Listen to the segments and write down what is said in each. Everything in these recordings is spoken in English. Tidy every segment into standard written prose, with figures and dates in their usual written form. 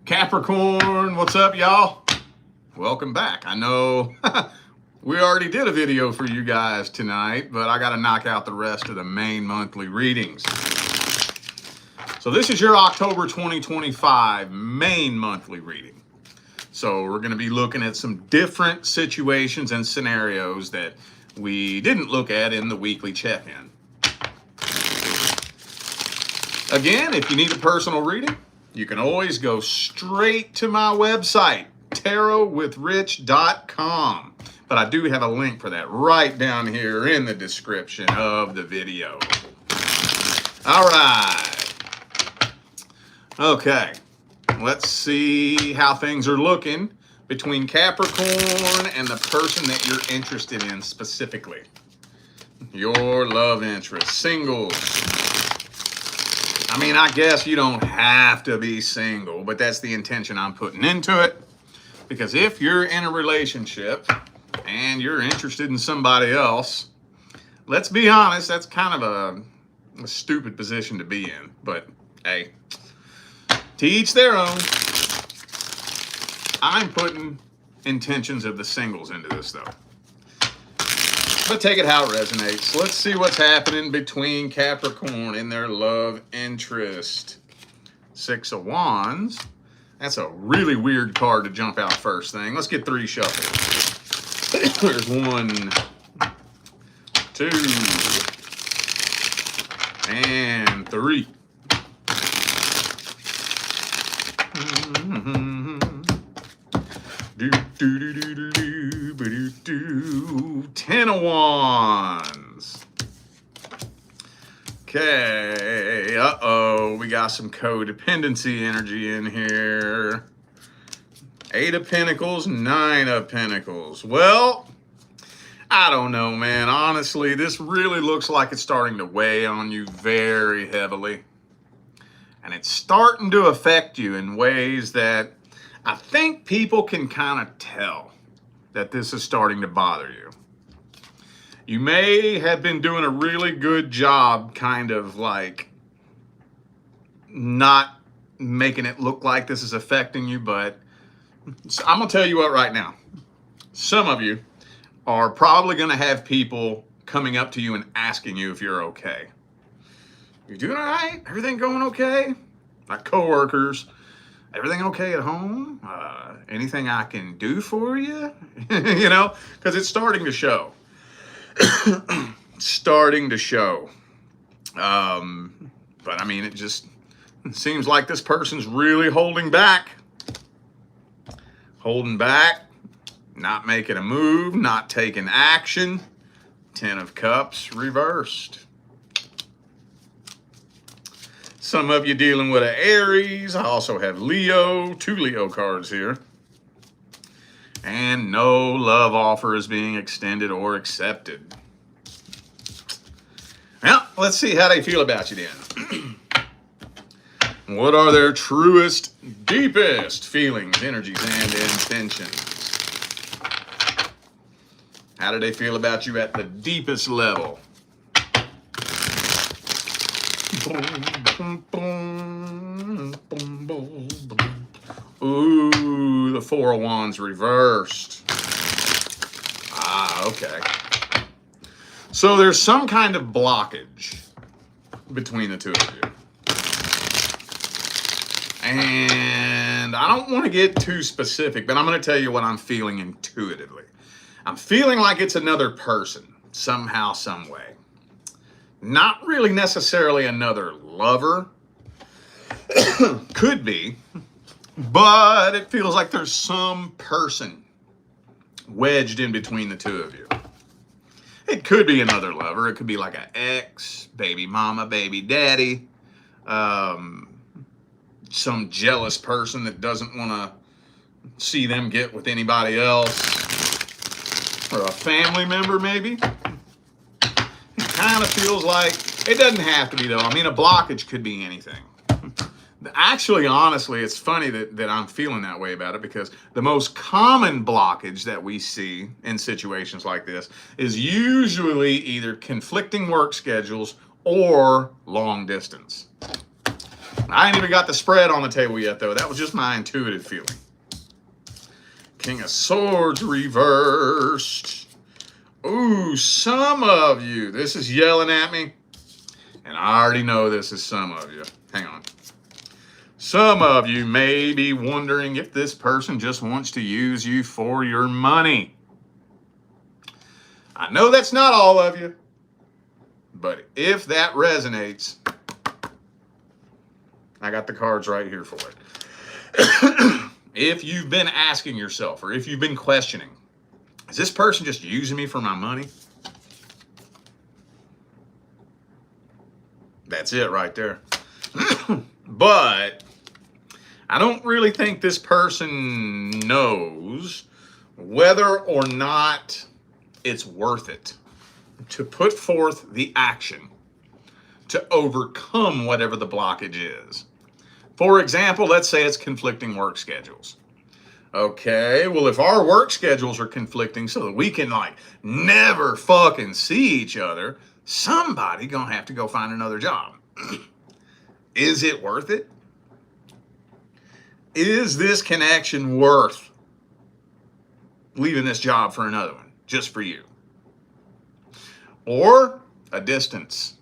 Capricorn, what's up, y'all? Welcome back. I know we already did a video for you guys tonight, but I got to knock out the rest of the main monthly readings. So this is your October 2025 main monthly reading. So we're going to be looking at some different situations and scenarios that we didn't look at in the weekly check-in. Again, if you need a personal reading, you can always go straight to my website, tarotwithrich.com. But I do have a link for that right down here in the description of the video. All right. Okay. Let's see how things are looking between Capricorn and the person that you're interested in specifically. Your love interest, singles. I mean, I guess you don't have to be single, but that's the intention I'm putting into it. Because if you're in a relationship and you're interested in somebody else, let's be honest, that's kind of a stupid position to be in. But hey, to each their own. I'm putting intentions of the singles into this though. But take it how it resonates. Let's see what's happening between Capricorn and their love interest. Six of Wands. That's a really weird card to jump out first thing. Let's get three shuffles. There's 1, 2, and 3. Ten of Wands. Okay. Uh-oh. We got some codependency energy in here. 8 of Pentacles, 9 of Pentacles. Well, I don't know, man. Honestly, this really looks like it's starting to weigh on you very heavily. And it's starting to affect you in ways that I think people can kind of tell that this is starting to bother you. You may have been doing a really good job kind of like not making it look like this is affecting you, but I'm going to tell you what right now. Some of you are probably going to have people coming up to you and asking you if you're okay. You doing all right? Everything going okay? Like coworkers. Everything okay at home? Anything I can do for you? You know, because it's starting to show. Starting to show. But I mean, it just seems like this person's really holding back. Holding back, not making a move, not taking action. 10 of Cups reversed. Some of you dealing with an Aries. I also have Leo, 2 Leo cards here. And no love offer is being extended or accepted. Well, let's see how they feel about you then. What are their truest, deepest feelings, energies, and intentions? How do they feel about you at the deepest level? Ooh, the 4 of Wands reversed. Ah, okay. So there's some kind of blockage between the two of you. And I don't want to get too specific, but I'm going to tell you what I'm feeling intuitively. I'm feeling like it's another person, somehow, some way. Not really necessarily another lover. Could be. But it feels like there's some person wedged in between the two of you. It could be another lover. It could be like an ex, baby mama, baby daddy. Some jealous person that doesn't want to see them get with anybody else. Or a family member, maybe. It kind of feels like, it doesn't have to be though. I mean, a blockage could be anything. Actually, honestly, it's funny that I'm feeling that way about it, because the most common blockage that we see in situations like this is usually either conflicting work schedules or long distance. I ain't even got the spread on the table yet, though. That was just my intuitive feeling. King of Swords reversed. Ooh, some of you. This is yelling at me. And I already know this is some of you. Hang on. Some of you may be wondering if this person just wants to use you for your money. I know that's not all of you. But if that resonates, I got the cards right here for it. If you've been asking yourself, or if you've been questioning, is this person just using me for my money? That's it right there. But I don't really think this person knows whether or not it's worth it to put forth the action to overcome whatever the blockage is. For example, let's say it's conflicting work schedules. Okay, well, if our work schedules are conflicting so that we can like never fucking see each other, somebody gonna have to go find another job. Is it worth it? Is this connection worth leaving this job for another one, just for you? Or a distance.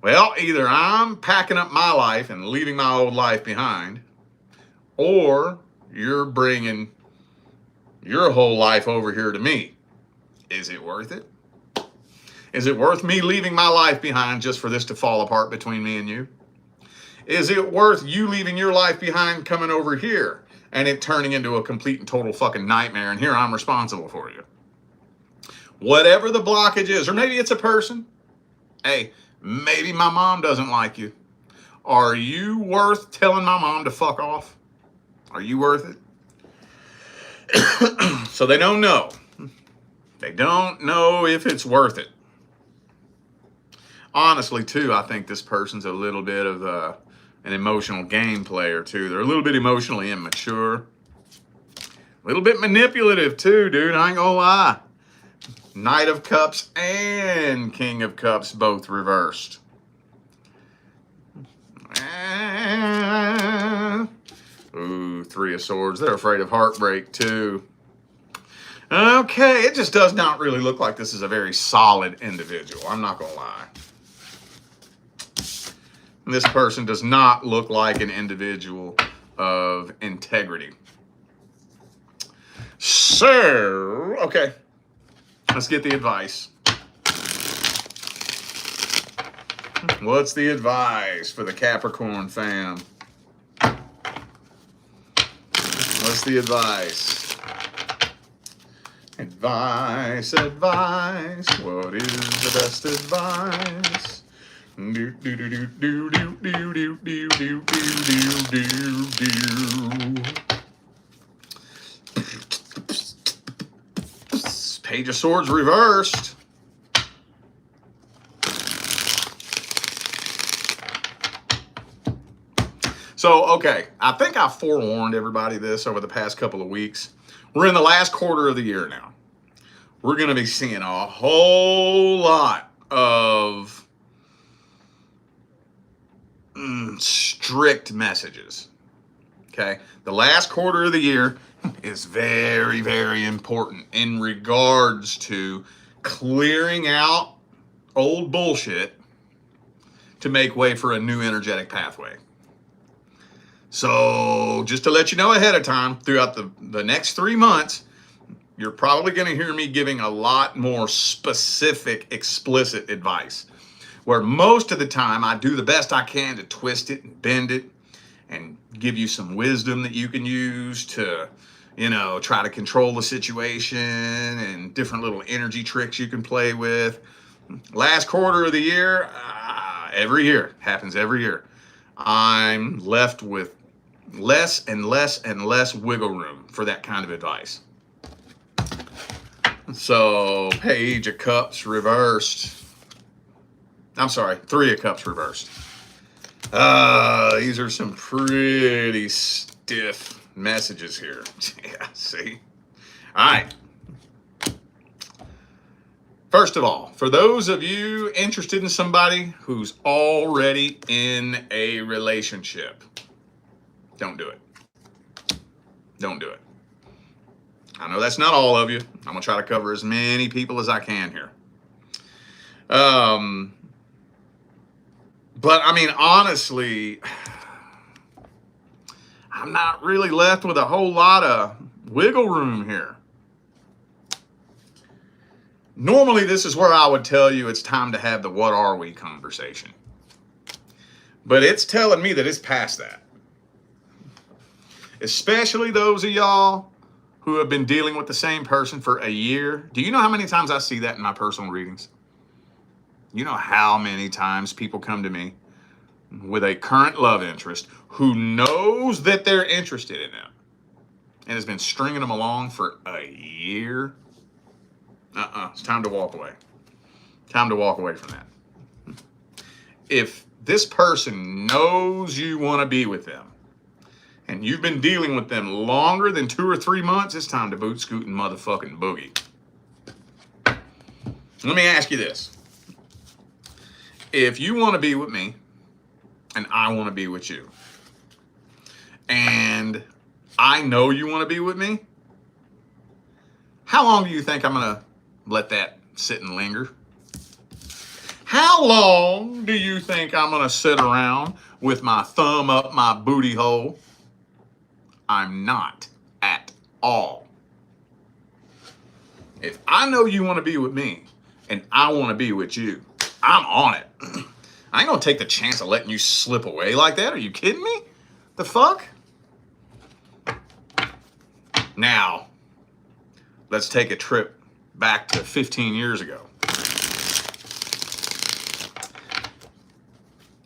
Well, either I'm packing up my life and leaving my old life behind, or you're bringing your whole life over here to me. Is it worth it? Is it worth me leaving my life behind just for this to fall apart between me and you? Is it worth you leaving your life behind, coming over here, and it turning into a complete and total fucking nightmare, and here I'm responsible for you? Whatever the blockage is, or maybe it's a person. Hey, maybe my mom doesn't like you. Are you worth telling my mom to fuck off? Are you worth it? So they don't know. They don't know if it's worth it. Honestly, too, I think this person's a little bit of an emotional game player, too. They're a little bit emotionally immature. A little bit manipulative, too, dude. I ain't gonna lie. Knight of Cups and King of Cups both reversed. Ooh, Three of Swords. They're afraid of heartbreak, too. Okay, it just does not really look like this is a very solid individual. I'm not going to lie. This person does not look like an individual of integrity. So, okay. Let's get the advice. What's the advice for the Capricorn fam? What's the advice? Advice, advice. What is the best advice? Do do do do do do do do do do do do do. Page of Swords reversed. So, okay, I think I forewarned everybody this over the past couple of weeks. We're in the last quarter of the year now. We're going to be seeing a whole lot of strict messages. Okay, the last quarter of the year is very, very important in regards to clearing out old bullshit to make way for a new energetic pathway. So just to let you know ahead of time, throughout the next 3 months, you're probably going to hear me giving a lot more specific, explicit advice, where most of the time I do the best I can to twist it and bend it and give you some wisdom that you can use to, you know, try to control the situation and different little energy tricks you can play with. Last quarter of the year, every year, happens every year, I'm left with less and less and less wiggle room for that kind of advice. So, Page of Cups reversed. I'm sorry, Three of Cups reversed. These are some pretty stiff messages here. Yeah, see? All right. First of all, for those of you interested in somebody who's already in a relationship, don't do it. Don't do it. I know that's not all of you. I'm going to try to cover as many people as I can here. But I mean, honestly, I'm not really left with a whole lot of wiggle room here. Normally, this is where I would tell you it's time to have the what are we conversation. But it's telling me that it's past that. Especially those of y'all who have been dealing with the same person for a year. Do you know how many times I see that in my personal readings? You know how many times people come to me with a current love interest who knows that they're interested in them and has been stringing them along for a year? It's time to walk away. Time to walk away from that. If this person knows you want to be with them and you've been dealing with them longer than 2 or 3 months, it's time to boot, scoot, and motherfucking boogie. Let me ask you this. If you want to be with me and I want to be with you, and I know you want to be with me, how long do you think I'm going to let that sit and linger? How long do you think I'm going to sit around with my thumb up my booty hole? I'm not at all. If I know you want to be with me and I want to be with you, I'm on it. I ain't going to take the chance of letting you slip away like that. Are you kidding me? The fuck? Now, let's take a trip back to 15 years ago.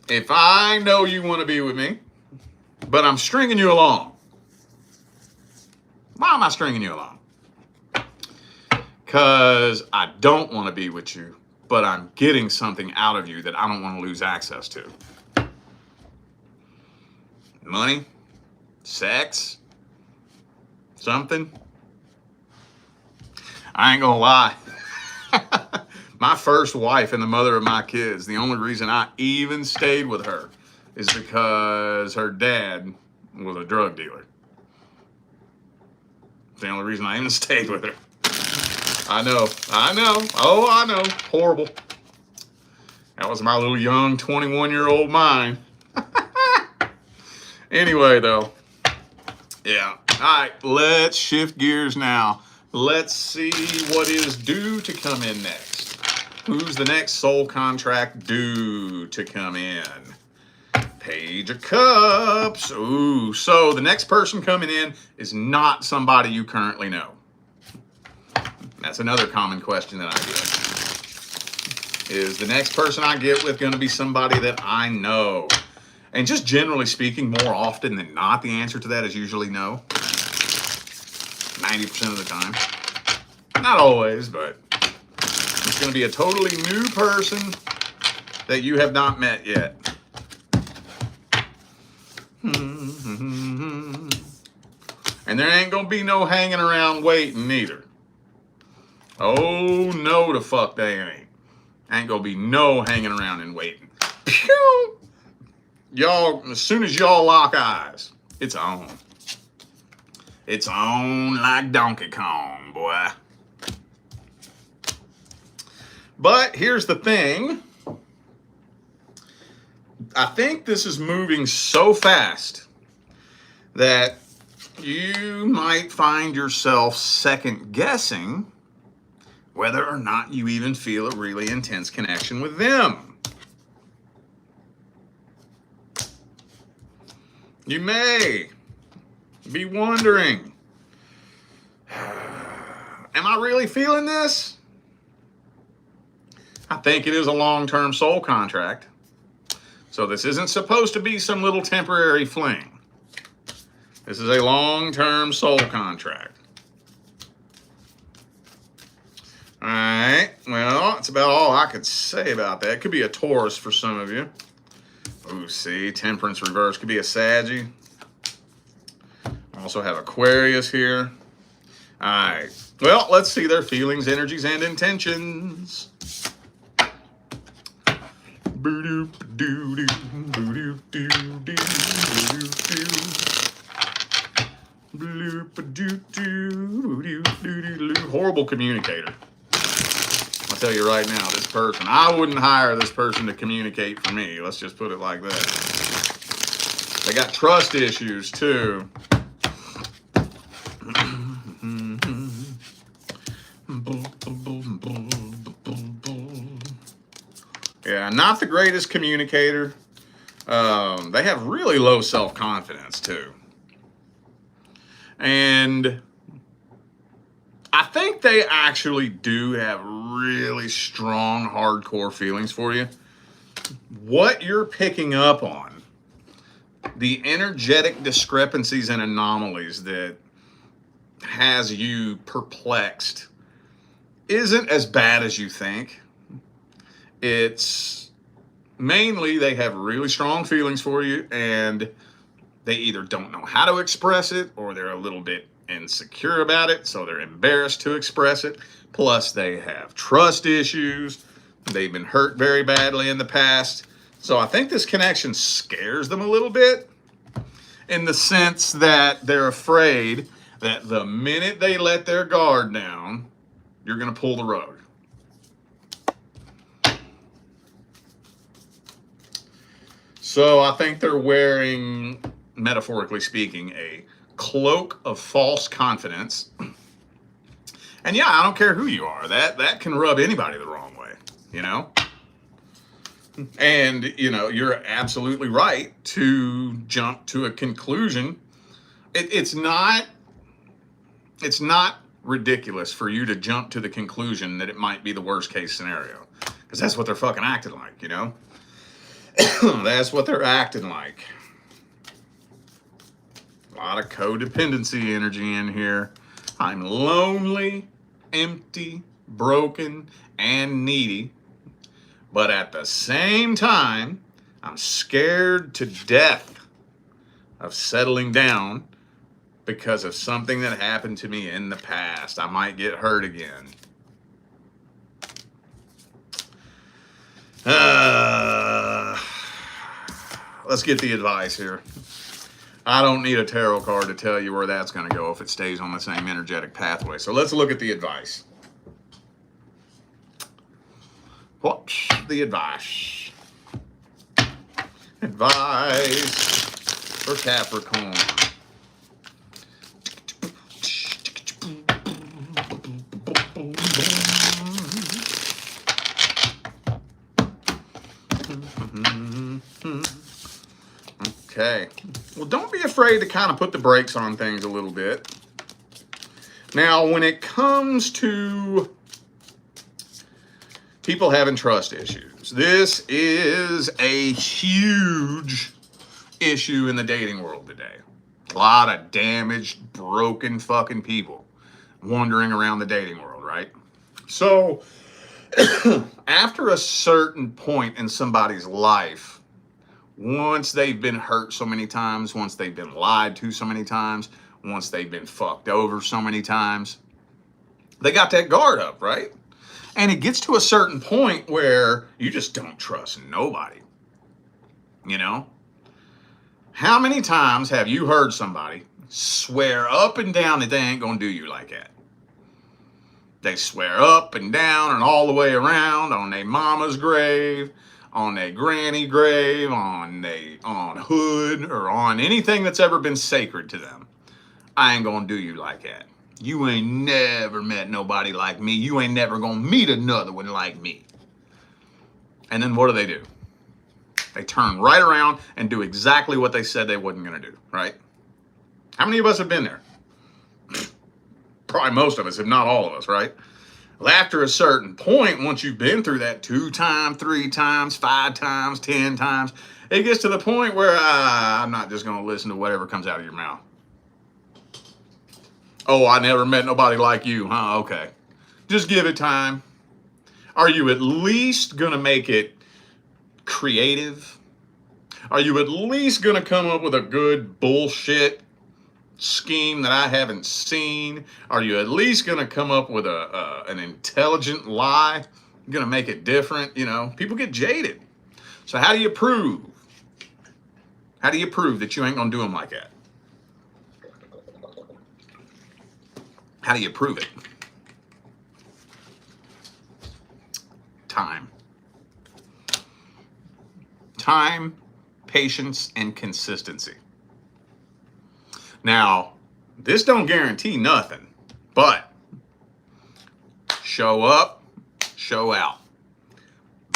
If I know you want to be with me, but I'm stringing you along. Why am I stringing you along? Because I don't want to be with you, but I'm getting something out of you that I don't want to lose access to. Money? Sex? Something? I ain't gonna lie. My first wife and the mother of my kids, the only reason I even stayed with her is because her dad was a drug dealer. It's the only reason I even stayed with her. I know. Oh, I know. Horrible. That was my little young 21-year-old mind. Anyway, though. Yeah. All right, let's shift gears now. Let's see what is due to come in next. Who's the next soul contract due to come in? Page of Cups. Ooh, so the next person coming in is not somebody you currently know. That's another common question that I get. Is the next person I get with going to be somebody that I know? And just generally speaking, more often than not, the answer to that is usually no. 90% of the time. Not always, but it's going to be a totally new person that you have not met yet. And there ain't going to be no hanging around waiting either. Oh, no, the fuck they ain't. Ain't going to be no hanging around and waiting. Pew! Y'all, as soon as y'all lock eyes, it's on. It's on like Donkey Kong, boy. But here's the thing. I think this is moving so fast that you might find yourself second guessing whether or not you even feel a really intense connection with them. You may be wondering, am I really feeling this? I think it is a long-term soul contract. So this isn't supposed to be some little temporary fling. This is a long-term soul contract. All right, well, that's about all I could say about that. Could be a Taurus for some of you. Ooh, see, Temperance reverse. Could be a Saggy. Also have Aquarius here. All right. Well, let's see their feelings, energies, and intentions. Horrible communicator. I'll tell you right now, this person, I wouldn't hire this person to communicate for me. Let's just put it like that. They got trust issues too. Yeah, not the greatest communicator. They have really low self-confidence too. And I think they actually do have really strong, hardcore feelings for you. What you're picking up on, the energetic discrepancies and anomalies that has you perplexed, isn't as bad as you think. It's mainly they have really strong feelings for you, and they either don't know how to express it, or they're a little bit insecure about it, so they're embarrassed to express it. Plus, they have trust issues. They've been hurt very badly in the past. So I think this connection scares them a little bit, in the sense that they're afraid that the minute they let their guard down, you're going to pull the rug. So I think they're wearing, metaphorically speaking, a cloak of false confidence. And yeah, I don't care who you are. That can rub anybody the wrong way, you know? And, you know, you're absolutely right to jump to a conclusion. It's not ridiculous for you to jump to the conclusion that it might be the worst case scenario. Because that's what they're fucking acting like, you know? That's what they're acting like. A lot of codependency energy in here. I'm lonely, empty, broken, and needy. But at the same time, I'm scared to death of settling down because of something that happened to me in the past. I might get hurt again. Let's get the advice here. I don't need a tarot card to tell you where that's going to go if it stays on the same energetic pathway. So let's look at the advice. What's the advice? Advice for Capricorn. Okay. Well, don't be afraid to kind of put the brakes on things a little bit. Now, when it comes to people having trust issues, this is a huge issue in the dating world today. A lot of damaged, broken fucking people wandering around the dating world, right? So, after a certain point in somebody's life, once they've been hurt so many times, once they've been lied to so many times, once they've been fucked over so many times, they got that guard up, right? And it gets to a certain point where you just don't trust nobody. You know? How many times have you heard somebody swear up and down that they ain't gonna do you like that? They swear up and down and all the way around on their mama's grave, on their granny grave, on hood, or on anything that's ever been sacred to them. I ain't gonna do you like that. You ain't never met nobody like me. You ain't never gonna meet another one like me. And then what do? They turn right around and do exactly what they said they wasn't gonna do, right? How many of us have been there? Probably most of us, if not all of us, right? Well, after a certain point, once you've been through that 2 times, 3 times, 5 times, 10 times, it gets to the point where I'm not just going to listen to whatever comes out of your mouth. Oh, I never met nobody like you, huh? Okay. Just give it time. Are you at least going to make it creative? Are you at least going to come up with a good bullshit scheme that I haven't seen? Are you at least going to come up with an intelligent lie? You're going to make it different? You know, people get jaded. So how do you prove? How do you prove that you ain't going to do them like that? How do you prove it? Time. Time, patience, and consistency. Now, this don't guarantee nothing, but show up, show out.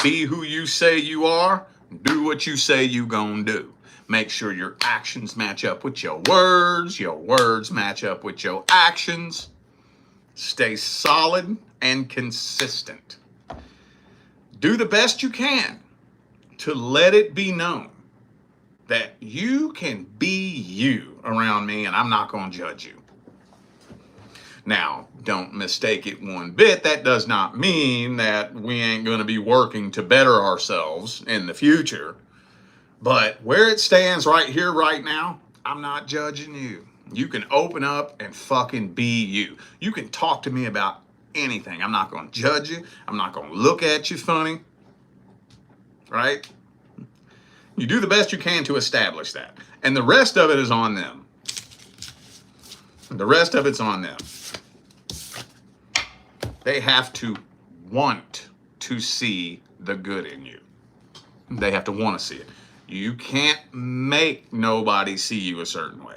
Be who you say you are. Do what you say you gonna do. Make sure your actions match up with your words match up with your actions. Stay solid and consistent. Do the best you can to let it be known that you can be you around me and I'm not going to judge you. Now, don't mistake it one bit. That does not mean that we ain't going to be working to better ourselves in the future. But where it stands right here, right now, I'm not judging you. You can open up and fucking be you. You can talk to me about anything. I'm not going to judge you. I'm not going to look at you funny. Right? You do the best you can to establish that. And the rest of it is on them. The rest of it's on them. They have to want to see the good in you. They have to want to see it. You can't make nobody see you a certain way.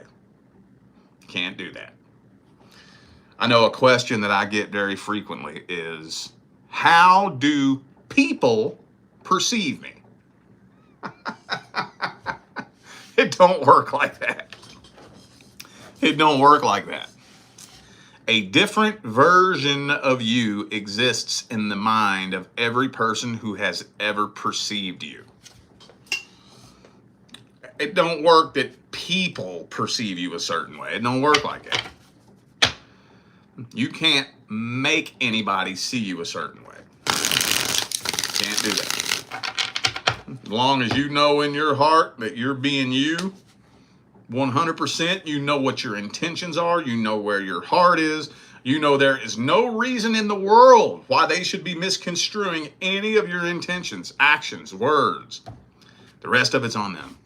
Can't do that. I know a question that I get very frequently is, how do people perceive me? It don't work like that. It don't work like that. A different version of you exists in the mind of every person who has ever perceived you. It don't work that people perceive you a certain way. It don't work like that. You can't make anybody see you a certain way. Can't do that. As long as you know in your heart that you're being you, 100%, you know what your intentions are, you know where your heart is, you know there is no reason in the world why they should be misconstruing any of your intentions, actions, words. The rest of it's on them.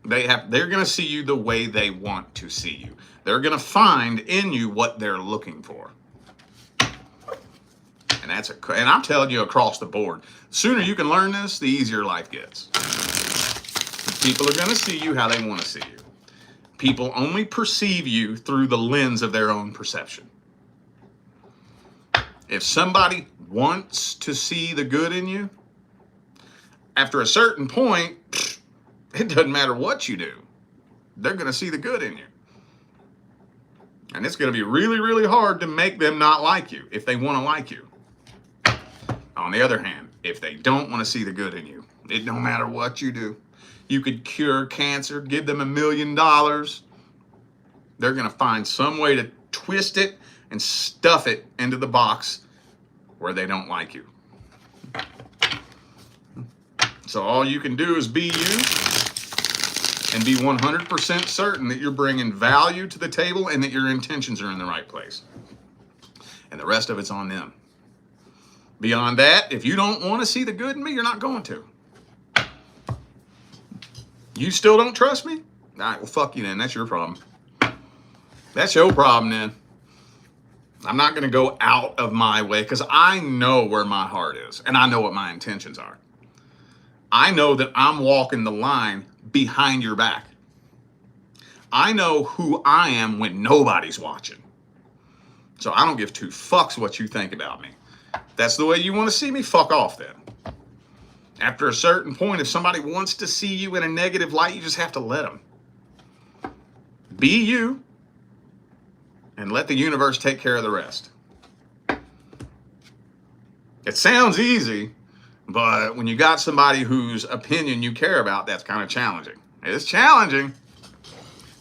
They're going to see you the way they want to see you. They're going to find in you what they're looking for. And I'm telling you across the board, the sooner you can learn this, the easier life gets. People are going to see you how they want to see you. People only perceive you through the lens of their own perception. If somebody wants to see the good in you, after a certain point, it doesn't matter what you do. They're going to see the good in you. And it's going to be really, really hard to make them not like you if they want to like you. On the other hand, if they don't want to see the good in you, it don't matter what you do. You could cure cancer, give them $1 million. They're going to find some way to twist it and stuff it into the box where they don't like you. So all you can do is be you and be 100% certain that you're bringing value to the table and that your intentions are in the right place. And the rest of it's on them. Beyond that, if you don't want to see the good in me, you're not going to. You still don't trust me? All right, well, fuck you then. That's your problem. That's your problem then. I'm not going to go out of my way because I know where my heart is and I know what my intentions are. I know that I'm walking the line behind your back. I know who I am when nobody's watching. So I don't give two fucks what you think about me. That's the way you want to see me, fuck off then. After a certain point, if somebody wants to see you in a negative light, you just have to let them. Be you and let the universe take care of the rest. It sounds easy, but when you got somebody whose opinion you care about, that's kind of challenging. It's challenging,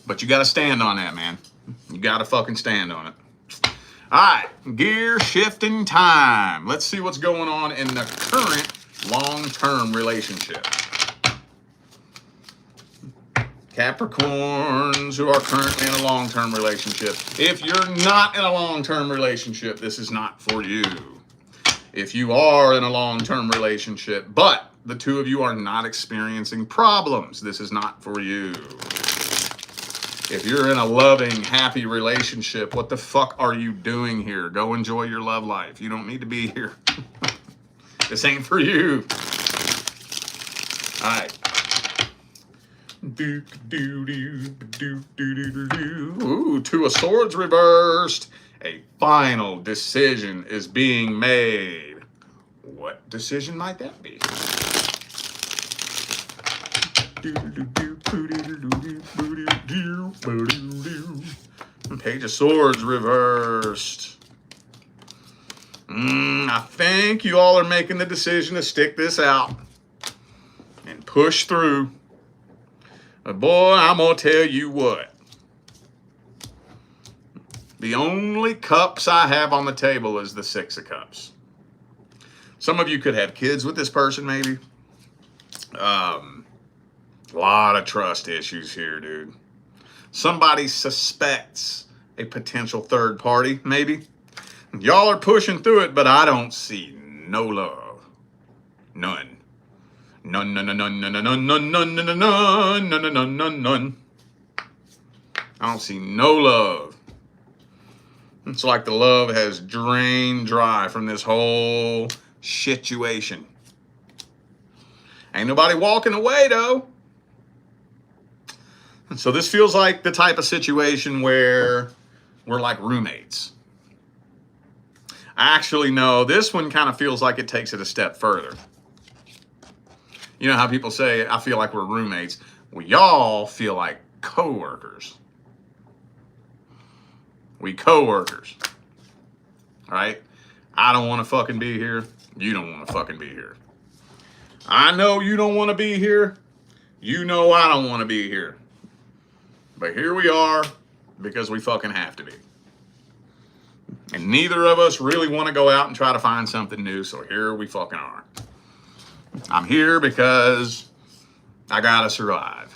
but you got to stand on that, man. You got to fucking stand on it. All right, gear shifting time. Let's see what's going on in the current long-term relationship. Capricorns who are currently in a long-term relationship. If you're not in a long-term relationship, this is not for you. If you are in a long-term relationship, but the two of you are not experiencing problems, this is not for you. If you're in a loving, happy relationship, what the fuck are you doing here? Go enjoy your love life. You don't need to be here. This ain't for you. All right. Ooh, Two of Swords reversed. A final decision is being made. What decision might that be? Page of Swords reversed. I think you all are making the decision to stick this out and push through. But boy, I'm going to tell you what. The only cups I have on the table is the Six of Cups. Some of you could have kids with this person, maybe. A lot of trust issues here, dude. Somebody suspects a potential third party, maybe. Y'all are pushing through it, but I don't see no love. None. None, none, none, none, none, none, none, none, none, none, none, none, none, none. I don't see no love. It's like the love has drained dry from this whole situation. Ain't nobody walking away, though. And so this feels like the type of situation where we're like roommates. Actually, no, this one kind of feels like it takes it a step further. You know how people say, I feel like we're roommates. Well, y'all feel like co-workers. We co-workers. Right? I don't want to fucking be here. You don't want to fucking be here. I know you don't want to be here. You know I don't want to be here. But here we are because we fucking have to be. And neither of us really want to go out and try to find something new, so here we fucking are. I'm here because I gotta survive.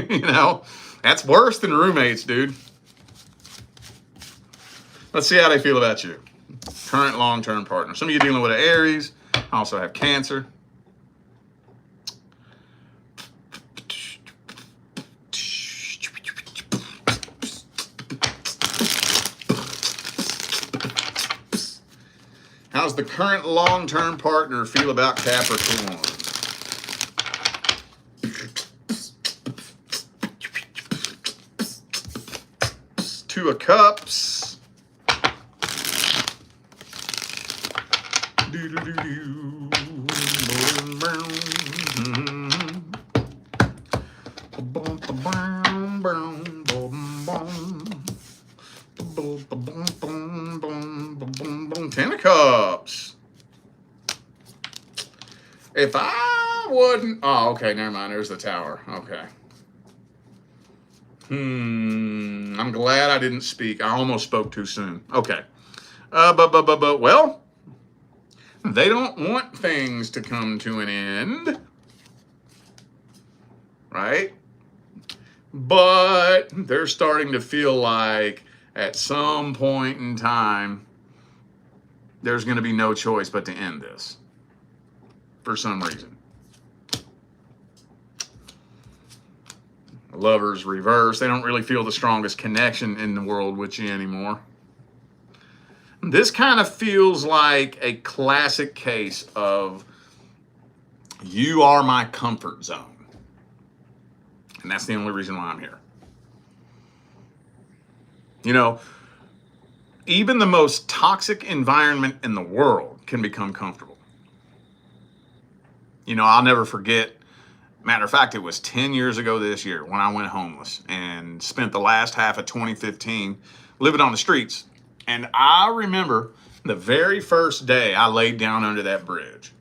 You know, that's worse than roommates, dude. Let's see how they feel about you. Current long-term partner. Some of you dealing with an Aries. I also have Cancer. How's the current long-term partner feel about Capricorn? Two of Cups. Ten of Cups. If I wouldn't... Oh, okay, never mind. There's the Tower. Okay. I'm glad I didn't speak. I almost spoke too soon. Okay. Well, they don't want things to come to an end. Right? But they're starting to feel like at some point in time, there's going to be no choice but to end this. For some reason. Lovers reverse. They don't really feel the strongest connection in the world with you anymore. This kind of feels like a classic case of you are my comfort zone. And that's the only reason why I'm here. You know, even the most toxic environment in the world can become comfortable. You know, I'll never forget, matter of fact, it was 10 years ago this year when I went homeless and spent the last half of 2015 living on the streets. And I remember the very first day I laid down under that bridge.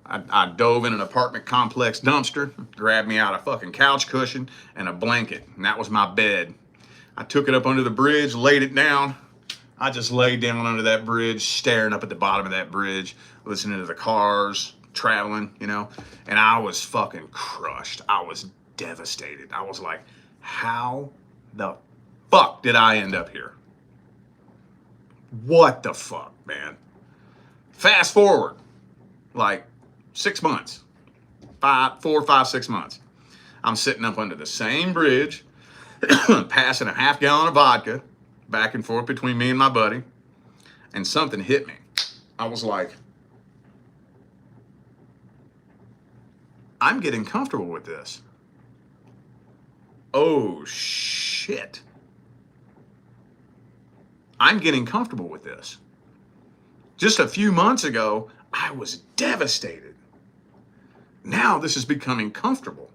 I dove in an apartment complex dumpster, grabbed me out a fucking couch cushion and a blanket, and that was my bed. I took it up under the bridge, laid it down. I just laid down under that bridge, staring up at the bottom of that bridge, listening to the cars traveling, you know, and I was fucking crushed. I was devastated. I was like, how the fuck did I end up here? What the fuck, man? Fast forward, like 6 months, 4, 5, 6 months. I'm sitting up under the same bridge, passing a half gallon of vodka back and forth between me and my buddy, and something hit me. I was like, I'm getting comfortable with this. Oh, shit. I'm getting comfortable with this. Just a few months ago, I was devastated. Now this is becoming comfortable.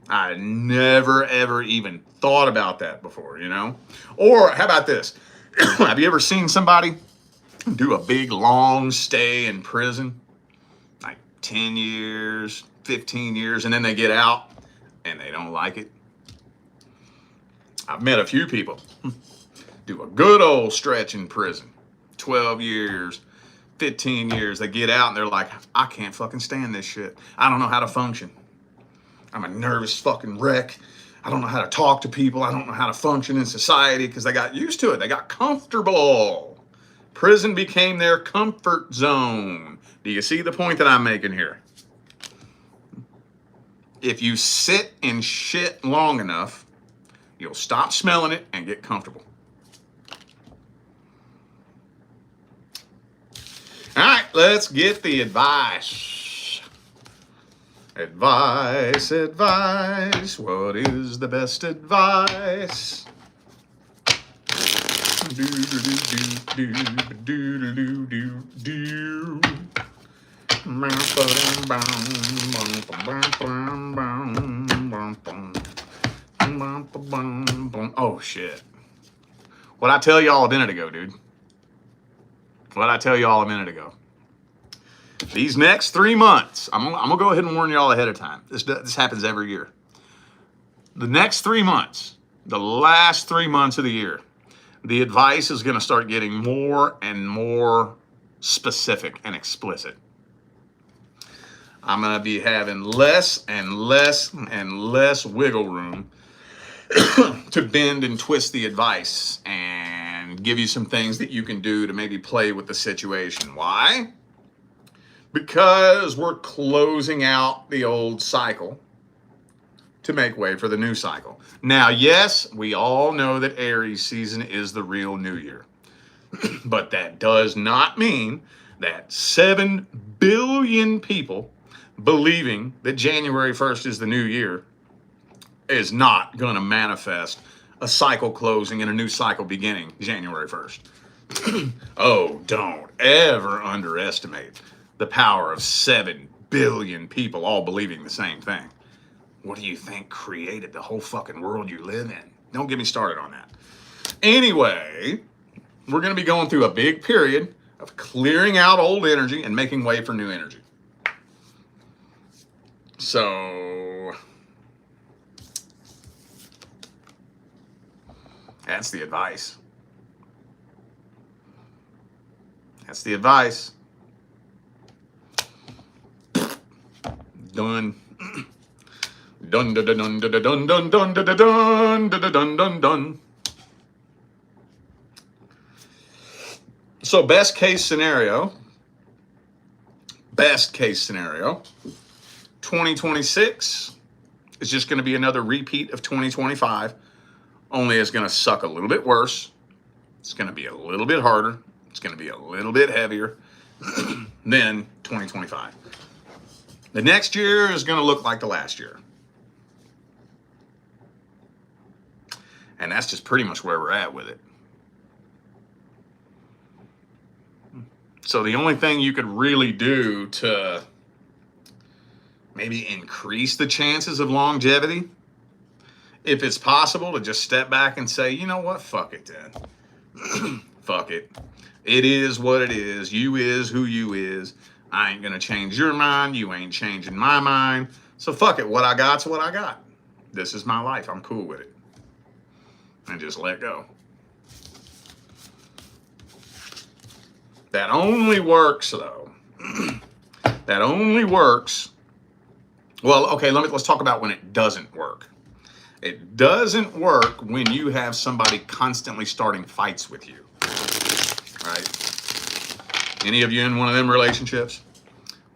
I never, ever even thought about that before, you know? Or how about this? Have you ever seen somebody do a big, long stay in prison? Like 10 years, 15 years, and then they get out and they don't like it? I've met a few people do a good old stretch in prison. 12 years, 15 years. They get out and they're like, I can't fucking stand this shit. I don't know how to function. I'm a nervous fucking wreck. I don't know how to talk to people. I don't know how to function in society, because they got used to it. They got comfortable. Prison became their comfort zone. Do you see the point that I'm making here? If you sit in shit long enough, you'll stop smelling it and get comfortable. All right, let's get the advice. Advice, advice. What is the best advice? Oh, shit. What'd I tell y'all a minute ago, dude? What'd I tell y'all a minute ago? These next 3 months, I'm gonna go ahead and warn y'all ahead of time. This happens every year. The next 3 months, the last 3 months of the year, the advice is gonna start getting more and more specific and explicit. I'm gonna be having less and less and less wiggle room to bend and twist the advice and give you some things that you can do to maybe play with the situation. Why? Because we're closing out the old cycle to make way for the new cycle. Now, yes, we all know that Aries season is the real new year. But that does not mean that 7 billion people believing that January 1st is the new year is not going to manifest a cycle closing and a new cycle beginning January 1st. Oh, don't ever underestimate the power of 7 billion people all believing the same thing. What do you think created the whole fucking world you live in? Don't get me started on that. Anyway, we're going to be going through a big period of clearing out old energy and making way for new energy. So that's the advice. That's the advice. Done. Dun dun dun dun dun dun dun dun dun dun dun dun dun. So best case scenario, 2026 is just going to be another repeat of 2025, only it's going to suck a little bit worse. It's going to be a little bit harder. It's going to be a little bit heavier than 2025. The next year is going to look like the last year. And that's just pretty much where we're at with it. So the only thing you could really do to maybe increase the chances of longevity, if it's possible, to just step back and say, you know what, fuck it then. Fuck it. It is what it is. You is who you is. I ain't gonna change your mind. You ain't changing my mind. So fuck it. What I got's what I got. This is my life. I'm cool with it. And just let go. That only works, though. That only works Well, okay, let's talk about when it doesn't work. It doesn't work when you have somebody constantly starting fights with you, right? Any of you in one of them relationships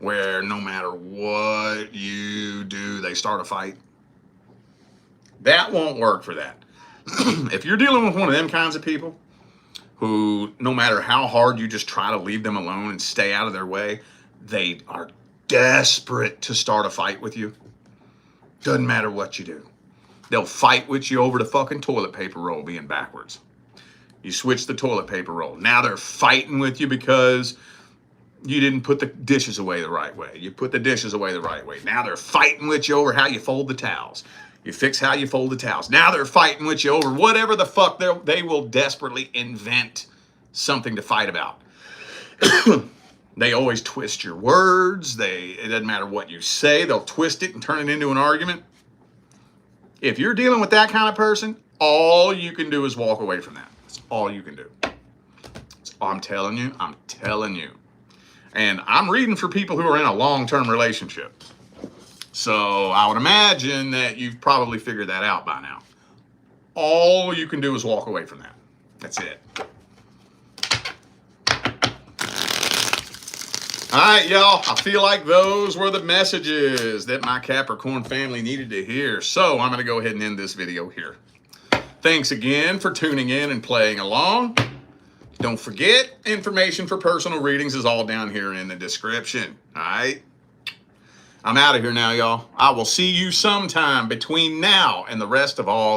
where no matter what you do, they start a fight? That won't work for that. If you're dealing with one of them kinds of people who, no matter how hard you just try to leave them alone and stay out of their way, they are desperate to start a fight with you. Doesn't matter what you do. They'll fight with you over the fucking toilet paper roll being backwards. You switch the toilet paper roll. Now they're fighting with you because you didn't put the dishes away the right way. You put the dishes away the right way. Now they're fighting with you over how you fold the towels. You fix how you fold the towels. Now they're fighting with you over whatever the fuck they will desperately invent something to fight about. They always twist your words. It doesn't matter what you say. They'll twist it and turn it into an argument. If you're dealing with that kind of person, all you can do is walk away from that. That's all you can do. I'm telling you. And I'm reading for people who are in a long-term relationship. So I would imagine that you've probably figured that out by now. All you can do is walk away from that. That's it. All right, y'all. I feel like those were the messages that my Capricorn family needed to hear. So I'm going to go ahead and end this video here. Thanks again for tuning in and playing along. Don't forget, information for personal readings is all down here in the description. All right? I'm out of here now, y'all. I will see you sometime between now and the rest of all